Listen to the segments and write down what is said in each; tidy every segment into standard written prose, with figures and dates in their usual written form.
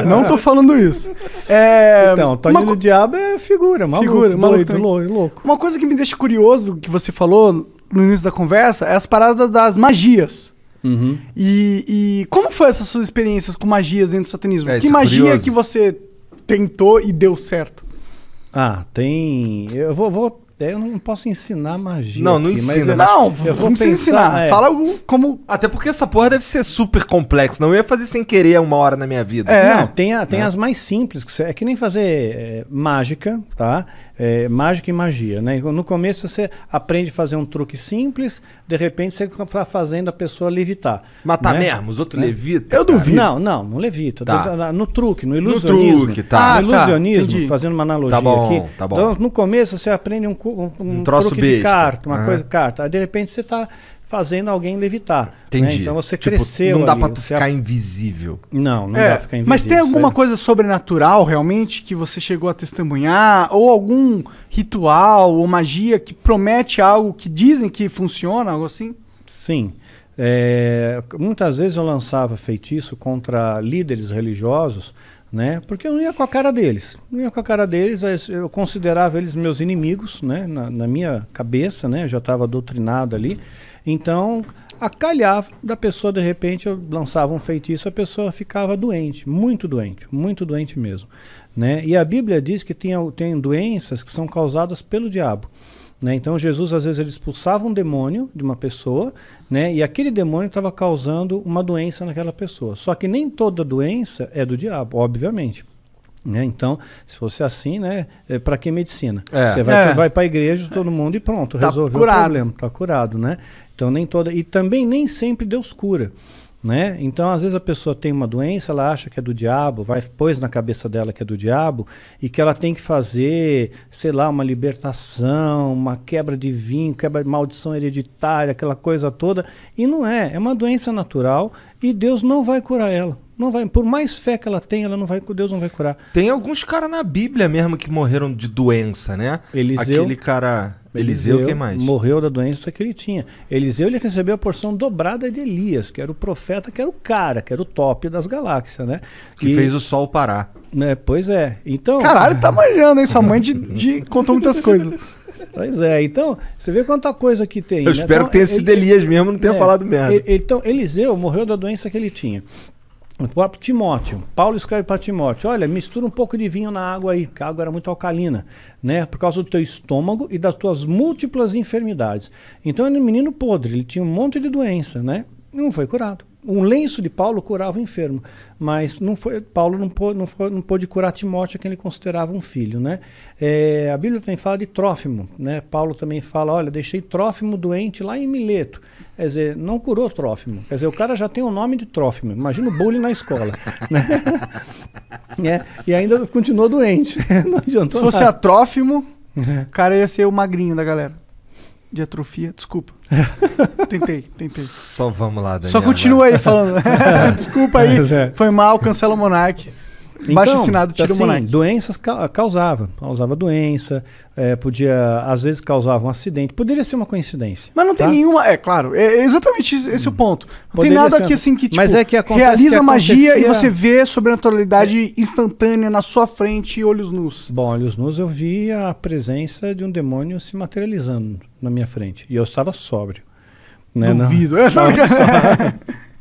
Não tô falando isso. Então, Toninho do Diabo é figura, maluco, doido, louco. Uma coisa que me deixa curioso, que você falou no início da conversa, é as paradas das magias. Uhum. E como foi essas suas experiências com magias dentro do satanismo? Que isso é magia curioso. que você tentou e deu certo? Tem... Eu não posso ensinar magia. Não, não aqui, mas ensina. Não, eu vou não precisa ensinar. Fala como... Até porque essa porra deve ser super complexo. Não eu ia fazer sem querer uma hora na minha vida. Não, tem as mais simples, é que nem fazer mágica, tá? Mágica e magia, né? No começo você aprende a fazer um truque simples, de repente você está fazendo a pessoa levitar. Matar né? mesmo, os outros levitam. Eu duvido. Não levita. Tá. No truque, no ilusionismo. No truque, tá. No ilusionismo, entendi. fazendo uma analogia Tá bom, aqui. tá bom. Então, no começo você aprende um troço truque besta. de carta, uma Aham. coisa de carta. Aí de repente você está fazendo alguém levitar. Entendi. Né? Então você Tipo, cresceu não dá ali, pra tu você ficar invisível. Não dá pra ficar invisível. Mas tem alguma sério. coisa sobrenatural realmente que você chegou a testemunhar? Ou algum ritual ou magia que promete algo que dizem que funciona, algo assim? Sim. Muitas vezes eu lançava feitiço contra líderes religiosos, né? Porque eu não ia com a cara deles. Eu considerava eles meus inimigos, né? Na minha cabeça, né? Eu já estava doutrinado ali. Então, acalhava da pessoa, de repente, eu lançava um feitiço, a pessoa ficava doente muito doente mesmo, né? E a Bíblia diz que tem doenças que são causadas pelo diabo. Né? Então Jesus às vezes ele expulsava um demônio de uma pessoa, né? E aquele demônio estava causando uma doença naquela pessoa. Só que nem toda doença é do diabo, obviamente. Né? Então, se fosse assim, né? Para que medicina? Você vai para a igreja, todo mundo e pronto, resolveu o problema, está curado, né? Então nem toda, e também nem sempre Deus cura. Né? Então, às vezes a pessoa tem uma doença, ela acha que é do diabo, pôs na cabeça dela que é do diabo e que ela tem que fazer, sei lá, uma libertação, uma quebra de vinho, quebra de maldição hereditária, aquela coisa toda. E não é uma doença natural e Deus não vai curar ela. Não vai, por mais fé que ela tenha, Deus não vai curar. Tem alguns caras na Bíblia mesmo que morreram de doença, né? Eliseu, aquele cara... Eliseu, quem mais? Morreu da doença que ele tinha. Eliseu, ele recebeu a porção dobrada de Elias, que era o profeta, que era o cara, que era o top das galáxias, né? Que fez o sol parar. Né, pois é. Então... Caralho, tá manjando, hein? Sua mãe contou muitas coisas. Pois é. Então, você vê quanta coisa que tem. Eu espero que tenha sido Elias mesmo, não tenha falado merda. Então, Eliseu morreu da doença que ele tinha. O próprio Timóteo, Paulo escreve para Timóteo, olha, mistura um pouco de vinho na água aí, porque a água era muito alcalina, né? Por causa do teu estômago e das tuas múltiplas enfermidades. Então ele era um menino podre, ele tinha um monte de doença, né? E não foi curado. Um lenço de Paulo curava o enfermo, mas Paulo não pôde curar Timóteo, que ele considerava um filho, né? A Bíblia também fala de Trófimo, né? Paulo também fala, olha, deixei Trófimo doente lá em Mileto. Quer dizer, não curou Trófimo. Quer dizer, o cara já tem o nome de Trófimo. Imagina o bullying na escola. Né? E ainda continuou doente. Não adiantou. Se fosse a Trófimo, o cara ia ser o magrinho da galera. De atrofia, desculpa. Tentei. Só vamos lá, Daniel. Só continua aí falando. Desculpa aí, foi mal, cancela o Monark. Baixo assinado, tira o Monark. Doenças causava doença, às vezes causava um acidente, poderia ser uma coincidência. Mas não tem nenhuma, claro, é exatamente esse o ponto. Não Poderia tem nada ser aqui assim que, tipo, mas é que acontece realiza que magia e você vê sobrenaturalidade instantânea na sua frente, olhos nus. Bom, olhos nus eu vi a presença de um demônio se materializando na minha frente, e eu estava sóbrio. Né? Duvido.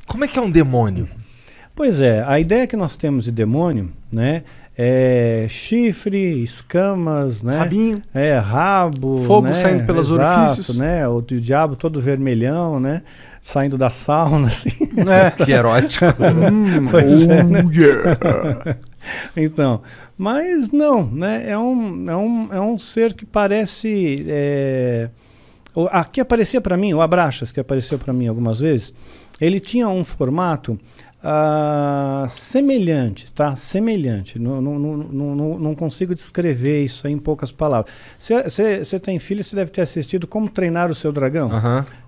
Como é que é um demônio? Pois é, a ideia que nós temos de demônio, né, é chifre, escamas, né, rabinho, rabo, fogo, né, saindo pelos orifícios, né, o diabo todo vermelhão, né, saindo da sauna, assim. Que erótico. Pois é, né? Então, mas não, né, é um ser que parece, que aparecia para mim, o Abraxas, que apareceu para mim algumas vezes, ele tinha um formato semelhante, tá? Semelhante. Não consigo descrever isso aí em poucas palavras. Você tem filho, você deve ter assistido Como Treinar o Seu Dragão.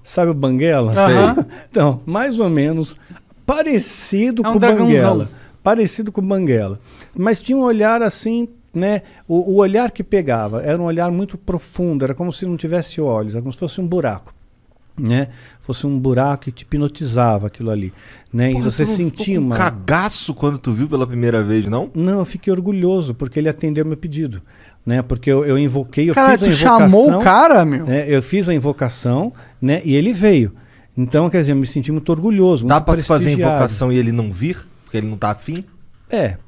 Sabe o Banguela? Sei. Então, mais ou menos parecido com o dragãozão. Banguela. Parecido com o Banguela. Mas tinha um olhar assim, né? O olhar que pegava era um olhar muito profundo, era como se não tivesse olhos, era como se fosse um buraco. né? Fosse um buraco que te hipnotizava aquilo ali, né? Porra, e você tu não sentia ficou com uma... cagaço quando tu viu pela primeira vez, não? Não, eu fiquei orgulhoso, porque ele atendeu meu pedido, né? Porque eu invoquei, eu Cara, fiz a tu invocação... chamou o cara, meu? né? Eu fiz a invocação, né? E ele veio. Então, quer dizer, eu me senti muito orgulhoso, Dá muito pra tu fazer a prestigiado. invocação e ele não vir? Porque ele não tá afim?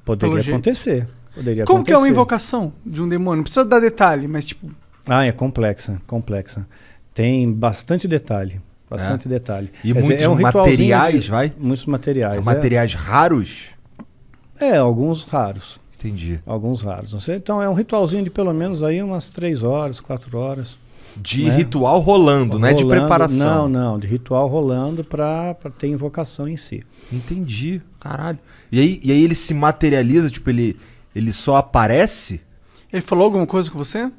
Poderia Pelo jeito. acontecer. Poderia Como que é uma acontecer. invocação de um demônio? Não precisa dar detalhe, mas tipo... Ah, é complexa. Tem bastante detalhe. Bastante detalhe. E Quer dizer, muitos ritualzinho materiais, vai? Muitos materiais. Materiais raros? Alguns raros. Entendi. Alguns raros. Então é um ritualzinho de pelo menos aí umas 3 horas, 4 horas. De né? ritual rolando, não é de preparação. Não, de ritual rolando para ter invocação em si. Entendi, caralho. E aí ele se materializa, tipo, ele só aparece? Ele falou alguma coisa com você?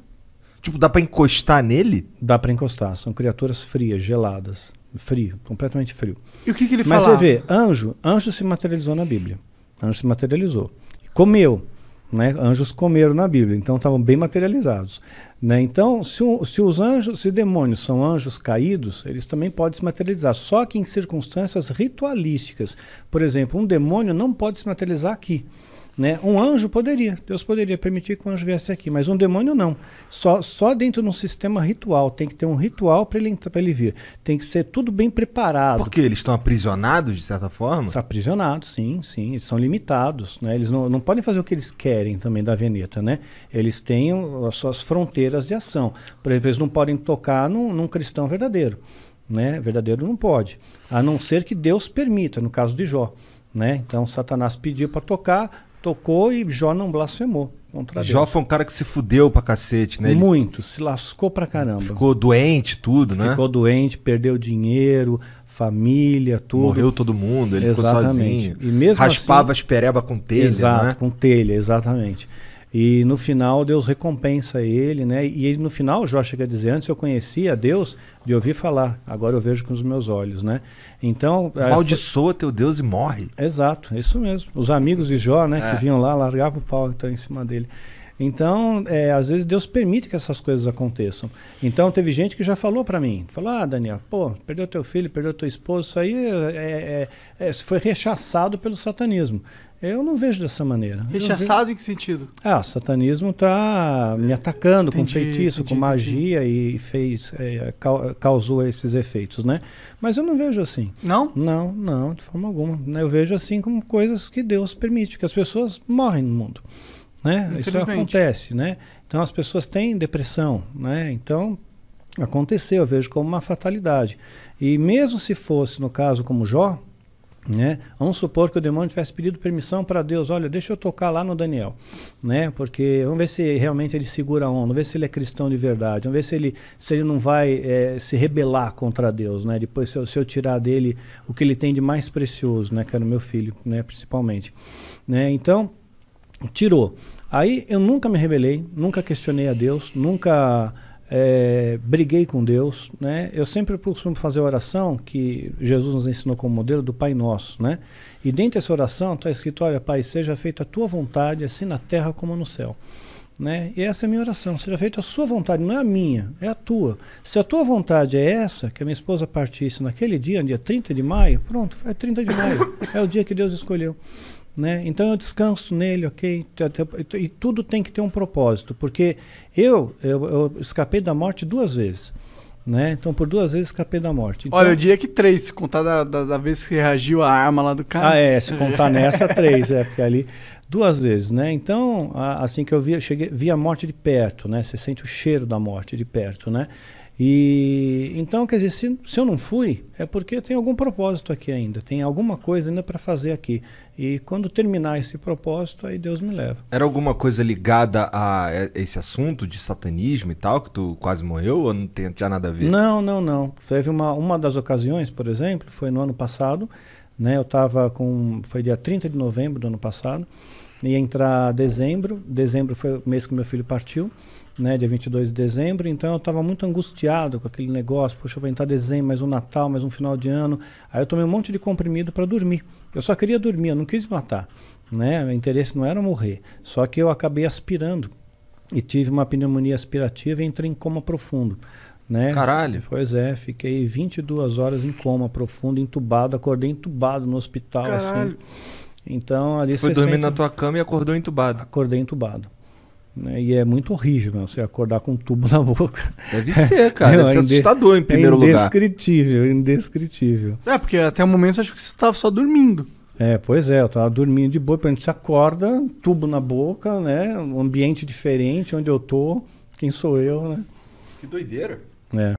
Tipo, dá pra encostar nele? Dá para encostar, são criaturas frias, geladas. Frio, completamente frio. E o que ele Mas falava? você vê, anjo se materializou na Bíblia. Anjo se materializou. Comeu. Né? Anjos comeram na Bíblia, então estavam bem materializados. Né? Então, se demônios são anjos caídos, eles também podem se materializar, só que em circunstâncias ritualísticas. Por exemplo, um demônio não pode se materializar aqui. Né? Um anjo poderia, Deus poderia permitir que um anjo viesse aqui, mas um demônio não. Só dentro de um sistema ritual, tem que ter um ritual para ele vir. Tem que ser tudo bem preparado. Porque eles estão aprisionados, de certa forma? Estão aprisionados, sim, eles são limitados. Né? Eles não podem fazer o que eles querem também da Veneta. Né? Eles têm as suas fronteiras de ação. Por exemplo, eles não podem tocar num cristão verdadeiro. Né? Verdadeiro não pode, a não ser que Deus permita, no caso de Jó. Né? Então Satanás pediu para tocar, tocou e Jó não blasfemou contra Deus. Jó foi um cara que se fudeu pra cacete, né? Muito, se lascou pra caramba. Ficou doente, tudo, né? Ficou doente, perdeu dinheiro, família, tudo. Morreu todo mundo, ele ficou sozinho. E mesmo raspava assim, as pereba com telha, exato, né? com telha, exatamente. E no final Deus recompensa ele, né? E ele, no final, Jó chega a dizer, antes eu conhecia Deus de ouvir falar, agora eu vejo com os meus olhos, né? Então... Amaldiçoa teu Deus e morre. Exato, isso mesmo. Os amigos de Jó, né, que vinham lá, largavam o pau então, em cima dele. Então, às vezes Deus permite que essas coisas aconteçam. Então, teve gente que já falou para mim, falou, Daniel, perdeu teu filho, perdeu teu esposo, isso aí foi rechaçado pelo satanismo. Eu não vejo dessa maneira. Rechaçado em que sentido? O satanismo está me atacando com feitiço, com magia e causou esses efeitos, né? Mas eu não vejo assim. Não? Não, de forma alguma. Eu vejo assim como coisas que Deus permite, que as pessoas morrem no mundo. Né? Isso acontece, né? Então as pessoas têm depressão, né? Então aconteceu, eu vejo como uma fatalidade. E mesmo se fosse, no caso como Jó, né? Vamos supor que o demônio tivesse pedido permissão para Deus, olha, deixa eu tocar lá no Daniel, né? Porque vamos ver se realmente ele segura a onda, vamos ver se ele é cristão de verdade, vamos ver se ele não vai se rebelar contra Deus, né? Depois se eu tirar dele o que ele tem de mais precioso, né? Que era o meu filho, né? Principalmente, né? Então tirou. Aí eu nunca me rebelei, nunca questionei a Deus, nunca briguei com Deus, né? Eu sempre costumo fazer a oração que Jesus nos ensinou como modelo do Pai Nosso, né? E dentro dessa oração está escrito, olha, Pai, seja feita a tua vontade, assim na terra como no céu. Né? E essa é a minha oração, seja feita a sua vontade, não é a minha, é a tua. Se a tua vontade é essa, que a minha esposa partisse naquele dia 30 de maio, pronto, é 30 de maio, é o dia que Deus escolheu. Né? Então eu descanso nele, ok? E tudo tem que ter um propósito, porque eu escapei da morte 2 vezes. Né? Então por 2 vezes escapei da morte. Então, olha, eu diria que 3, se contar da vez que reagiu a arma lá do cara. Se contar nessa 3, porque ali 2 vezes, né? Então, assim que eu vi a morte de perto, né? Você sente o cheiro da morte de perto, né? E então, quer dizer, se eu não fui, é porque tem algum propósito aqui ainda, tem alguma coisa ainda para fazer aqui. E quando terminar esse propósito, aí Deus me leva. Era alguma coisa ligada a esse assunto de satanismo e tal, que tu quase morreu, ou não tinha nada a ver? Não. Teve uma das ocasiões, por exemplo, foi no ano passado, né? Eu estava foi dia 30 de novembro do ano passado, ia entrar dezembro foi o mês que meu filho partiu, né, dia 22 de dezembro, então eu estava muito angustiado com aquele negócio, poxa, vai entrar dezembro, mais um Natal, mais um final de ano, aí eu tomei um monte de comprimido para dormir, eu só queria dormir, eu não quis matar, né, meu interesse não era morrer, só que eu acabei aspirando e tive uma pneumonia aspirativa e entrei em coma profundo, né? Caralho. Pois é, fiquei 22 horas em coma profundo, entubado, acordei entubado no hospital, Caralho. assim. Então ali Foi você dormir sente... na tua cama e acordou entubado. Acordei entubado. Né? E é muito horrível, meu, você acordar com um tubo na boca. Deve ser, cara. Deve ser assustador em primeiro lugar. Indescritível, indescritível. É, porque até o momento você acha que você tava só dormindo. Pois é, eu tava dormindo de boa, você acorda, tubo na boca, né? Um ambiente diferente, onde eu tô, quem sou eu, né? Que doideira. É.